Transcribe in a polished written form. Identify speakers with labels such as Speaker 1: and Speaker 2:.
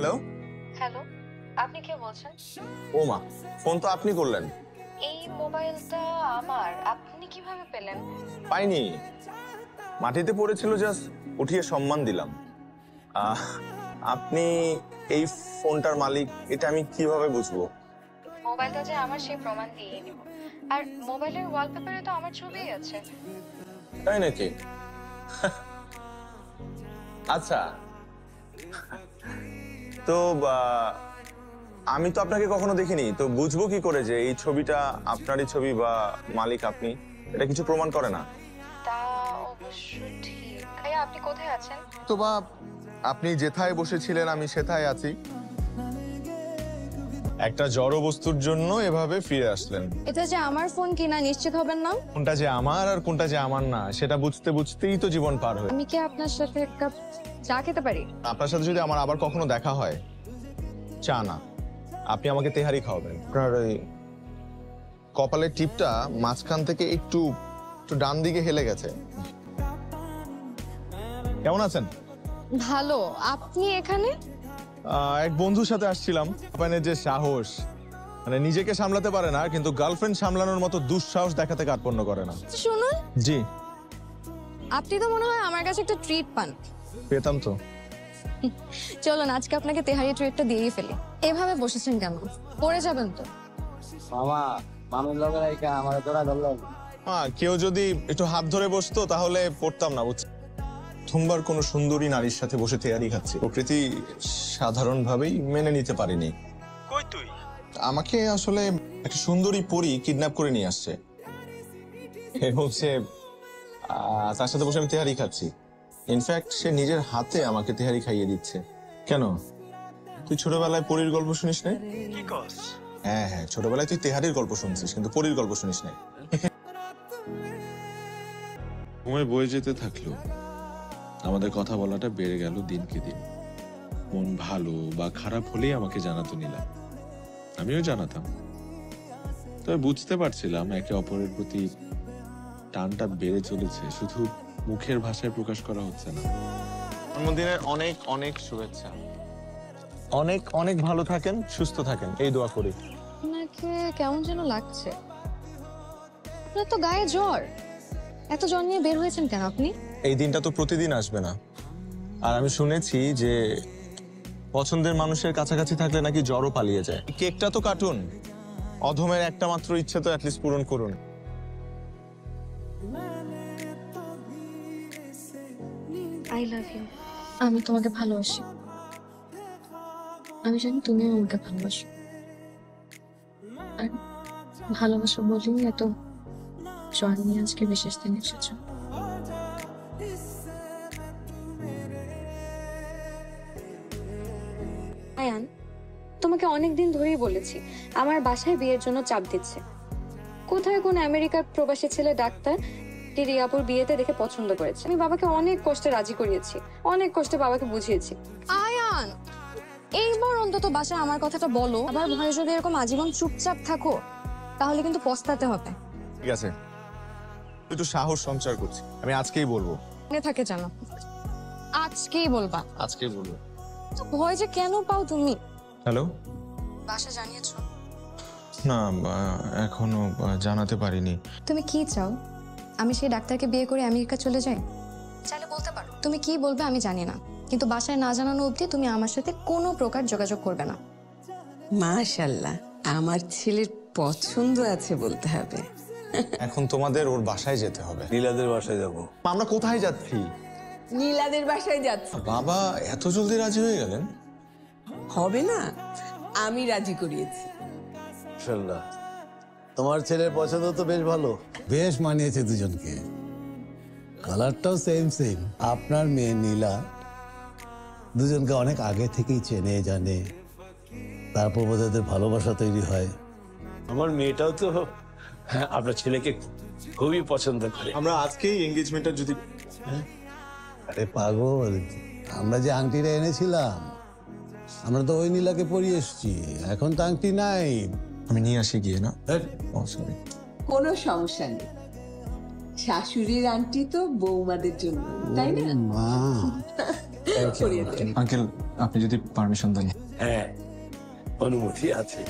Speaker 1: Hello.
Speaker 2: Hello, আপনি কে বলছেন?
Speaker 1: ও মা, ফোন তো আপনি করলেন।
Speaker 2: এই মোবাইলটা আমার, আপনি কিভাবে পেলেন?
Speaker 1: পাইনি, মাটিতে পড়েছিল, জাস্ট উঠিয়ে সম্মান দিলাম। আহ, আপনি এই ফোনটার মালিক এটা আমি কিভাবে বুঝবো?
Speaker 2: মোবাইলটা যে আমার সেই প্রমাণ দিয়ে নিব। আর মোবাইলের ওয়ালপেপারে তো আমার ছবিই আছে।
Speaker 1: তাই নাকি? আচ্ছা, তো আমি তো আপনাকে কখনো দেখিনি, তো বুঝবো কি করে যে এই ছবিটা আপনারই ছবি বা মালিক আপনি? এটা কিছু প্রমাণ করে না।
Speaker 2: তা অবশ্য ঠিক। ভাইয়া, আপনি কোথায় আছেন?
Speaker 1: তো বা আপনি যেথায় বসেছিলেন আমি সেথায় আছি। একটা জড় বস্তুর জন্য এভাবে ফিরে আসলেন।
Speaker 3: এটা যে আমার ফোন কিনা নিশ্চিত হবেন না?
Speaker 1: কোনটা যে আমার আর কোনটা যে আমার না সেটা বুঝতে বুঝতেই তো জীবন পার হয়।
Speaker 3: আমি কি আপনার সাথে এক কাপ চা খেতে পারি?
Speaker 1: আপনার সাথে যদি আমার আবার কখনো দেখা হয়, চা না, আপনি আমাকে তেহারি খাওয়াবেন। আপনার ওই কপালের টিপটা মাঝখান থেকে একটু একটু ডান দিকে হেলে গেছে। কেমন আছেন?
Speaker 3: ভালো। আপনি এখানে?
Speaker 1: এক বন্ধুর সাথে আসছিলাম। আপনার যে সাহস, মানে নিজেকে সামলাতে পারে না কিন্তু গার্লফ্রেন্ড সামলানোর মতো দুঃসাহস দেখাতে কার্পণ্য করে না।
Speaker 3: শুনুন,
Speaker 1: জি।
Speaker 3: আপনি তো মনে হয় আমার কাছে একটা ট্রিট পান।
Speaker 1: পেতাম তো।
Speaker 3: চলুন আজকে আপনাকে তেহারি ট্রিটটা দিয়েই ফেলি। এভাবে বসেছেন কেন? পড়ে যাবেন তো।
Speaker 4: মামা মামের লগে রাইখা আমার তোরা ধরলো।
Speaker 1: কেউ যদি একটু হাত ধরে বসতো তাহলে পড়তাম না, বুঝছি। প্রথমবার কোনো সুন্দরী নারীর সাথে বসে তেয়ারি খাচ্ছি। প্রকৃতি সাধারণভাবেই মেনে নিতে পারিনি।
Speaker 5: কই তুই?
Speaker 1: আমাকে আসলে একটা সুন্দরী পরী কিডন্যাপ করে নিয়ে আসছে এবং সে তার সাথে বসে আমি তেহারি খাচ্ছি। ইনফ্যাক্ট সে নিজের হাতে আমাকে তেহারি খাইয়ে দিচ্ছে। কেন, তুই ছোটবেলায় পরীর গল্প শুনিস না?
Speaker 5: কি কস?
Speaker 1: হ্যাঁ হ্যাঁ, ছোটবেলায় তুই তেহারির গল্প শুনছিস কিন্তু পরীর গল্প শুনিস না।
Speaker 6: সময় বয়ে যেতে থাকলো, আমাদের কথা বলাটা বেড়ে গেল দিনকে দিন। মন ভালো বা খারাপ হলেই আমাকে জানাতো নীলা, আমিও জানাতাম। তবে বুঝতে পারছিলাম একে অপরের প্রতি টানটা বেড়ে চলেছে, শুধু মুখের ভাষায় প্রকাশ করা হচ্ছে না।
Speaker 1: জন্মদিনের অনেক অনেক শুভেচ্ছা। অনেক অনেক ভালো থাকেন, সুস্থ থাকেন, এই দোয়া করি।
Speaker 3: আপনাকে কেমন যেন লাগছে। আপনার তো গায়ে জ্বর। এত জ্বর নিয়ে বের হয়েছেন কেন আপনি?
Speaker 1: এই দিনটা তো প্রতিদিন আসবে না। আর আমি শুনেছি যে পছন্দের মানুষের কাছাকাছি থাকলে নাকি জ্বরও পালিয়ে যায়। কেকটা তো কাটুন, অধমের একটা মাত্র ইচ্ছে তো অ্যাটলিস্ট পূরণ করুন।
Speaker 3: I love you. আমি তোমাকে ভালোবাসি। আমি জানি তুমিও আমাকে ভালোবাসো। আর ভালোবাসো বলেই এত জ্বর নিয়ে আজকে বিশেষ দিন এসেছো। আয়ান, তোমাকে অনেকদিন ধরেই বলেছি আমার বাসায় বিয়ের জন্য চাপ দিচ্ছে। কোথায় কোন আমেরিকার প্রবাসী ছেলে ডাক্তার রিয়াপুর বিয়েতে দেখে পছন্দ করেছে। আমি বাবাকে অনেক কষ্টে রাজি করিয়েছি, অনেক কষ্টে বাবাকে বুঝিয়েছি। আয়ান, এইবার অন্তত বাসায় আমার কথাটা বলো। আবার ভয়ে যদি এরকম আজীবন চুপচাপ থাকো তাহলে কিন্তু পস্তাতে হবে।
Speaker 1: ঠিক আছে, একটু সাহস সঞ্চার করছি, আমি আজকেই বলবো।
Speaker 3: মনে থাকে জানো, আজকেই বলবা।
Speaker 1: আজকেই বলবো।
Speaker 3: তো ভয় যে কেন পাও তুমি?
Speaker 1: হ্যালো।
Speaker 3: বাসা জানিয়েছো?
Speaker 1: না, এখনো জানাতে পারিনি।
Speaker 3: তুমি কি চাও? আমি সেই ডাক্তারকে বিয়ে করে আমেরিকা চলে যাই? চাইলে বলতে পারো। তুমি কি বলবে আমি জানি না, কিন্তু বাসায় না জানানো অবধি তুমি আমার সাথে কোনো প্রকার যোগাযোগ করবে না।
Speaker 7: মাশাআল্লাহ, আমার ছেলের পছন্দ আছে বলতে হবে।
Speaker 1: এখন তোমাদের ওর বাসায় যেতে হবে।
Speaker 4: নীলাদের বাসায় যাব।
Speaker 1: আমরা কোথায় যাচ্ছি?
Speaker 7: নীলাদের বাসায় যাচ্ছে।
Speaker 1: বাবা এত জলদি রাজি হয়ে গেলেন?
Speaker 7: হবে না, আমি রাজি করিয়েছি।
Speaker 4: মাশাআল্লাহ, তোমার ছেলের পছন্দ তো বেশ ভালো।
Speaker 8: বেশ মানিয়েছে দুজনকে, কালারটাও সেম সেম। আপনার মেয়ে নীলা দুজনকে অনেক আগে থেকেই চেনে জানে, তারপর ওদের ভালোবাসা তৈরি হয়।
Speaker 4: আমার মেয়েটাও তো আপনার ছেলেকে খুবই পছন্দ করে।
Speaker 1: আমরা আজকেই এনগেজমেন্টটা যদি।
Speaker 8: আরে পাগল, আমরা যে আংটিটা এনেছিলাম আমরা তো ওই নীলাকে পরিয়ে এসছি, এখন তো আংটি নাই।
Speaker 1: আমি নিয়ে আসি গিয়ে না। ও সরি।
Speaker 7: কোনো সমস্যা নেই, শাশুড়ির আন্টি তো বৌমাদের জন্য, তাই না?
Speaker 8: মা
Speaker 7: পরিয়ে দে।
Speaker 1: আঙ্কেল আপনি যদি পারমিশন দেন।
Speaker 4: হ্যাঁ, অনুমতি আছে।